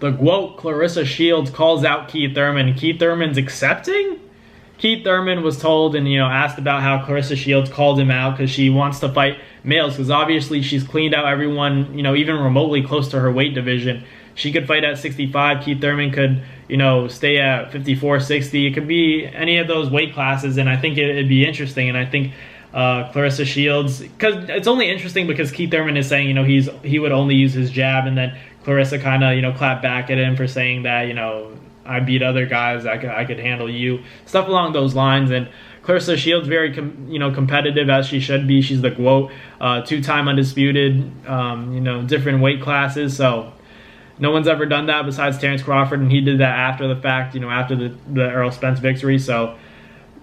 The GWOAT Claressa Shields calls out Keith Thurman. Keith Thurman's accepting? Keith Thurman was told and, asked about how Claressa Shields called him out because she wants to fight males, because obviously she's cleaned out everyone, even remotely close to her weight division. She could fight at 65. Keith Thurman could, stay at 54, 60. It could be any of those weight classes, and I think it'd be interesting. And I think Claressa Shields, because it's only interesting because Keith Thurman is saying, he would only use his jab, and then Claressa kind of, clapped back at him for saying that, I beat other guys, I could handle you, stuff along those lines. And Claressa Shields very competitive, as she should be. She's the GWOAT, two-time undisputed, different weight classes. So no one's ever done that besides Terrence Crawford, and he did that after the fact, after the Errol Spence victory. So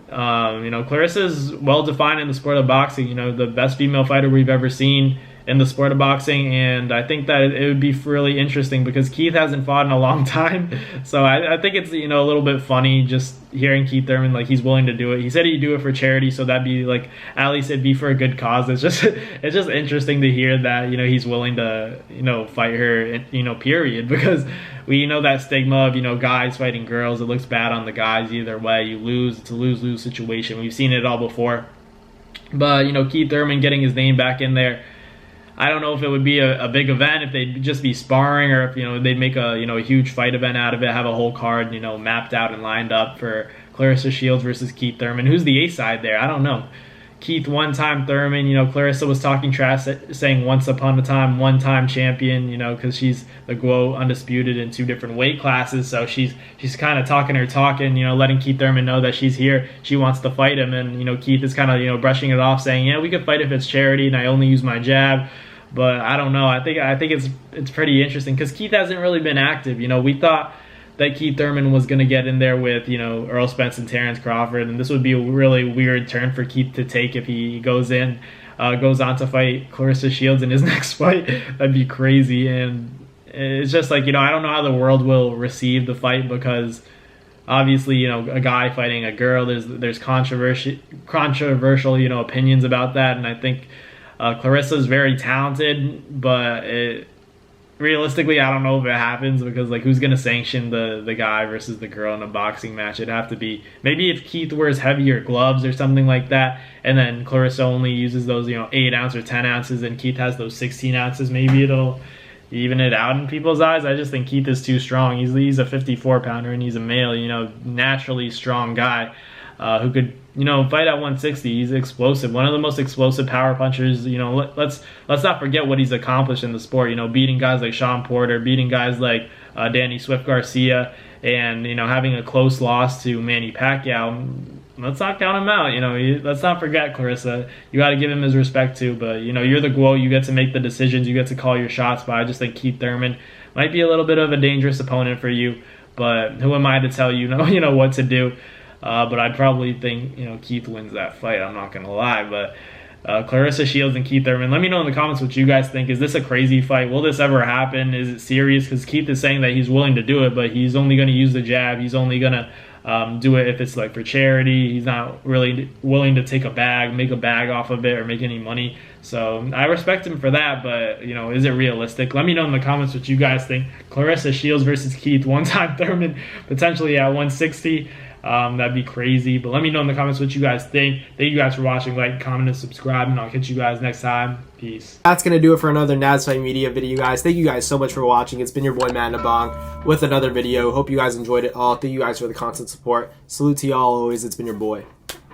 Claressa's well defined in the sport of boxing. The best female fighter we've ever seen in the sport of boxing, and I think that it would be really interesting because Keith hasn't fought in a long time. So I think it's a little bit funny just hearing Keith Thurman, like, he's willing to do it. He said he'd do it for charity, so that'd be like, at least it'd be for a good cause. It's just interesting to hear that he's willing to fight her, period, because we know that stigma of guys fighting girls. It looks bad on the guys either way. You lose, it's a lose-lose situation. We've seen it all before. But Keith Thurman getting his name back in there, I don't know if it would be a big event, if they'd just be sparring, or if they'd make a huge fight event out of it, have a whole card mapped out and lined up for Claressa Shields versus Keith Thurman. Who's the A side there? I don't know. Keith one-time, Thurman. Claressa was talking trash, saying once upon a time, one-time champion. Because she's the GWOAT, undisputed in two different weight classes. So she's kind of talking her talk and letting Keith Thurman know that she's here. She wants to fight him, and Keith is kind of brushing it off, saying, yeah, we could fight if it's charity, and I only use my jab. But I don't know. I think it's pretty interesting because Keith hasn't really been active. We thought that Keith Thurman was going to get in there with Errol Spence and Terrence Crawford, and this would be a really weird turn for Keith to take if he goes on to fight Claressa Shields in his next fight. That'd be crazy. And it's just like, I don't know how the world will receive the fight, because obviously, a guy fighting a girl, there's controversial opinions about that, and I think Claressa is very talented, but realistically, I don't know if it happens, because who's going to sanction the guy versus the girl in a boxing match? It'd have to be maybe if Keith wears heavier gloves or something like that, and then Claressa only uses those 8 ounce or 10 ounces, and Keith has those 16 ounces. Maybe it'll even it out in people's eyes. I just think Keith is too strong. He's a 54 pounder, and he's a male, naturally strong guy who could fight at 160. He's explosive, one of the most explosive power punchers. Let's not forget what he's accomplished in the sport. Beating guys like Sean Porter, beating guys like Danny Swift Garcia, and having a close loss to Manny Pacquiao. Let's not count him out. Let's not forget Claressa. You got to give him his respect too. But you're the GWOAT. You get to make the decisions. You get to call your shots. But I just think Keith Thurman might be a little bit of a dangerous opponent for you. But who am I to tell you what to do? But I'd probably think, Keith wins that fight. I'm not going to lie. But Claressa Shields and Keith Thurman, let me know in the comments what you guys think. Is this a crazy fight? Will this ever happen? Is it serious? Because Keith is saying that he's willing to do it, but he's only going to use the jab. He's only going to do it if it's for charity. He's not really willing to make a bag off of it or make any money. So I respect him for that, but is it realistic? Let me know in the comments what you guys think. Claressa Shields versus Keith, one-time Thurman, potentially at 160. That'd be crazy. But let me know in the comments what you guys think. Thank you guys for watching. Like, comment, and subscribe, and I'll catch you guys next time. Peace. That's going to do it for another NASFight Media video, guys. Thank you guys so much for watching. It's been your boy, Matt Nabong, with another video. Hope you guys enjoyed it all. Thank you guys for the constant support. Salute to y'all always. It's been your boy.